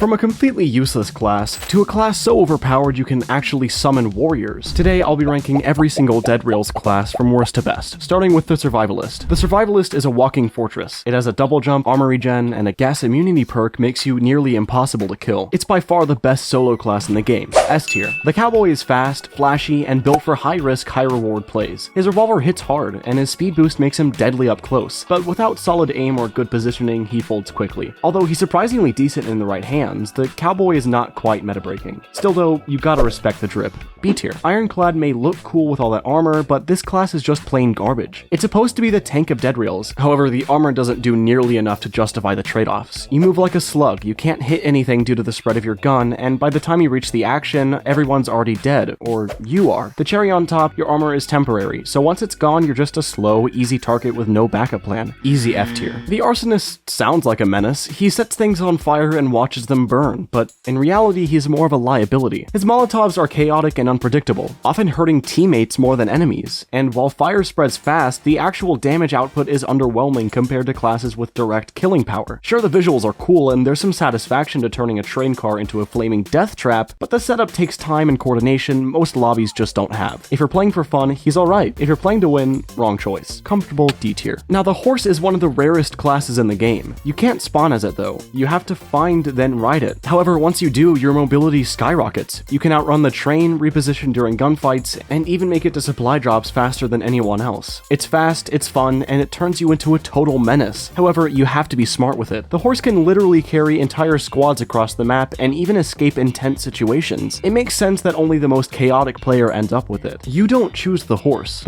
From a completely useless class to a class so overpowered you can actually summon warriors. Today I'll be ranking every single Dead Rails class from worst to best, starting with the Survivalist. The Survivalist is a walking fortress. It has a double jump, armor regen, and a gas immunity perk makes you nearly impossible to kill. It's by far the best solo class in the game. S tier. The Cowboy is fast, flashy, and built for high risk, high reward plays. His revolver hits hard, and his speed boost makes him deadly up close, but without solid aim or good positioning, he folds quickly. Although he's surprisingly decent in the right hands, the Cowboy is not quite meta-breaking. Still though, you gotta respect the drip. B tier. Ironclad may look cool with all that armor, but this class is just plain garbage. It's supposed to be the tank of Dead Rails, however the armor doesn't do nearly enough to justify the trade-offs. You move like a slug, you can't hit anything due to the spread of your gun, and by the time you reach the action, everyone's already dead, or you are. The cherry on top, your armor is temporary, so once it's gone, you're just a slow, easy target with no backup plan. Easy F tier. The Arsonist sounds like a menace. He sets things on fire and watches them burn, but in reality, he's more of a liability. His Molotovs are chaotic and unpredictable, often hurting teammates more than enemies, and while fire spreads fast, the actual damage output is underwhelming compared to classes with direct killing power. Sure, the visuals are cool and there's some satisfaction to turning a train car into a flaming death trap, but the setup takes time and coordination most lobbies just don't have. If you're playing for fun, he's alright. If you're playing to win, wrong choice. Comfortable D tier. Now the horse is one of the rarest classes in the game. You can't spawn as it though. You have to find then ride it. However, once you do, your mobility skyrockets. You can outrun the train, reposition during gunfights, and even make it to supply drops faster than anyone else. It's fast, it's fun, and it turns you into a total menace. However, you have to be smart with it. The horse can literally carry entire squads across the map and even escape intense situations. It makes sense that only the most chaotic player ends up with it. You don't choose the horse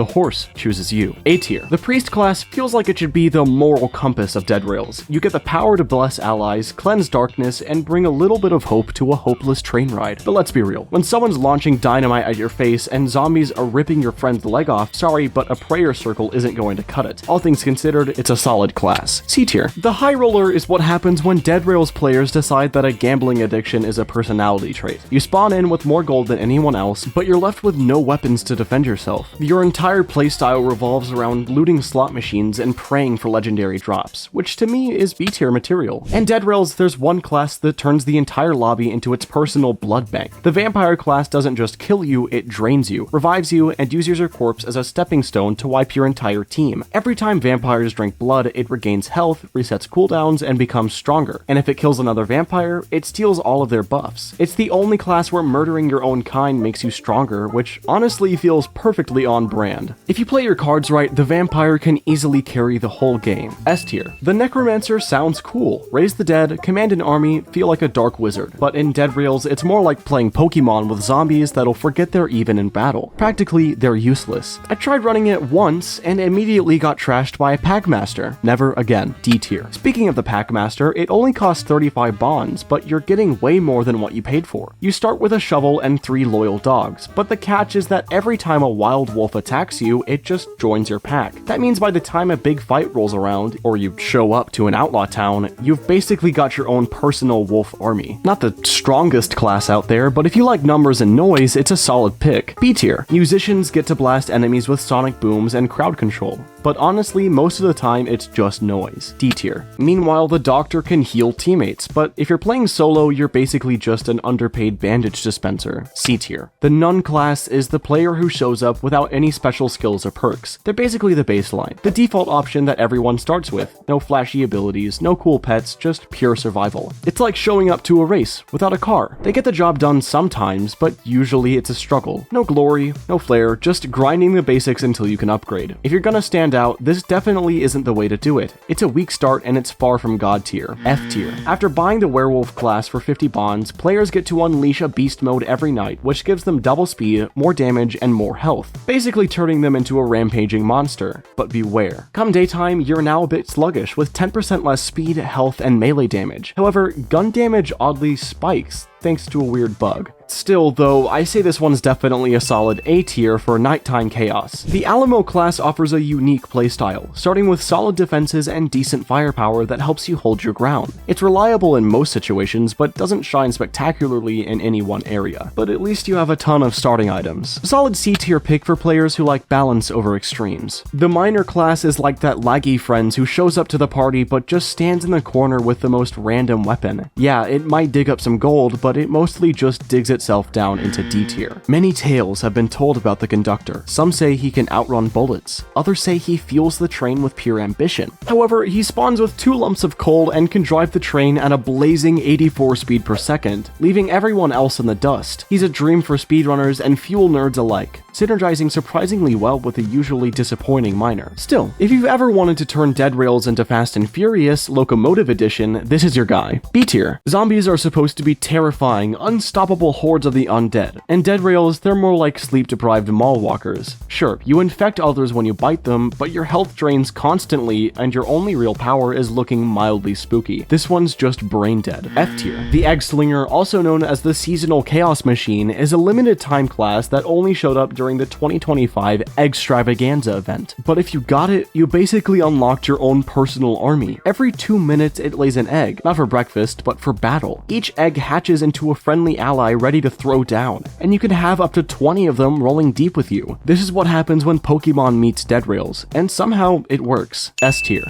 chooses you. A tier. The priest class feels like it should be the moral compass of Dead Rails. You get the power to bless allies, cleanse darkness, and bring a little bit of hope to a hopeless train ride. But let's be real. When someone's launching dynamite at your face and zombies are ripping your friend's leg off, sorry, but a prayer circle isn't going to cut it. All things considered, it's a solid class. C tier. The high roller is what happens when Dead Rails players decide that a gambling addiction is a personality trait. You spawn in with more gold than anyone else, but you're left with no weapons to defend yourself. Your entire playstyle revolves around looting slot machines and praying for legendary drops, which to me is B tier material. In Dead Rails, there's one class that turns the entire lobby into its personal blood bank. The vampire class doesn't just kill you, it drains you, revives you, and uses your corpse as a stepping stone to wipe your entire team. Every time vampires drink blood, it regains health, resets cooldowns, and becomes stronger. And if it kills another vampire, it steals all of their buffs. It's the only class where murdering your own kind makes you stronger, which honestly feels perfectly on brand. If you play your cards right, the vampire can easily carry the whole game. S tier. The Necromancer sounds cool. Raise the dead, command an army, feel like a dark wizard. But in Dead Rails, it's more like playing Pokemon with zombies that'll forget they're even in battle. Practically, they're useless. I tried running it once and immediately got trashed by a Packmaster. Never again. D tier. Speaking of the Packmaster, it only costs 35 bonds, but you're getting way more than what you paid for. You start with a shovel and 3 loyal dogs, but the catch is that every time a wild wolf attacks you, it just joins your pack. That means by the time a big fight rolls around, or you show up to an outlaw town, you've basically got your own personal wolf army. Not the strongest class out there, but if you like numbers and noise, it's a solid pick. B tier. Musicians get to blast enemies with sonic booms and crowd control, but honestly, most of the time it's just noise. D tier. Meanwhile, the Doctor can heal teammates, but if you're playing solo, you're basically just an underpaid bandage dispenser. C tier. The Nun class is the player who shows up without any special skills or perks. They're basically the baseline, the default option that everyone starts with. No flashy abilities, no cool pets, just pure survival. It's like showing up to a race without a car. They get the job done sometimes, but usually it's a struggle. No glory, no flair, just grinding the basics until you can upgrade. If you're gonna stand out, this definitely isn't the way to do it. It's a weak start and it's far from God tier. F tier. After buying the Werewolf class for 50 bonds, players get to unleash a beast mode every night, which gives them double speed, more damage, and more health, basically turning them into a rampaging monster. But beware. Come daytime, you're now a bit sluggish, with 10% less speed, health, and melee damage. However, gun damage oddly spikes. thanks to a weird bug. Still, though, I say this one's definitely a solid A tier for nighttime chaos. The Alamo class offers a unique playstyle, starting with solid defenses and decent firepower that helps you hold your ground. It's reliable in most situations, but doesn't shine spectacularly in any one area. But at least you have a ton of starting items. Solid C tier pick for players who like balance over extremes. The Miner class is like that laggy friend who shows up to the party but just stands in the corner with the most random weapon. Yeah, it might dig up some gold, but it mostly just digs itself down into D tier. Many tales have been told about the Conductor. Some say he can outrun bullets. Others say he fuels the train with pure ambition. However, he spawns with 2 lumps of coal and can drive the train at a blazing 84 speed per second, leaving everyone else in the dust. He's a dream for speedrunners and fuel nerds alike, synergizing surprisingly well with a usually disappointing Miner. Still, if you've ever wanted to turn Dead Rails into Fast and Furious Locomotive Edition, this is your guy. B tier. Zombies are supposed to be terrifying, unstoppable hordes of the undead, and Dead Rails, they're more like sleep-deprived mall walkers. Sure, you infect others when you bite them, but your health drains constantly, and your only real power is looking mildly spooky. This one's just brain dead. F tier. The Egg Slinger, also known as the Seasonal Chaos Machine, is a limited time class that only showed up during the 2025 Eggstravaganza event. But if you got it, you basically unlocked your own personal army. Every 2 minutes it lays an egg, not for breakfast, but for battle. Each egg hatches into a friendly ally ready to throw down, and you can have up to 20 of them rolling deep with you. This is what happens when Pokemon meets Dead Rails, and somehow it works. S tier.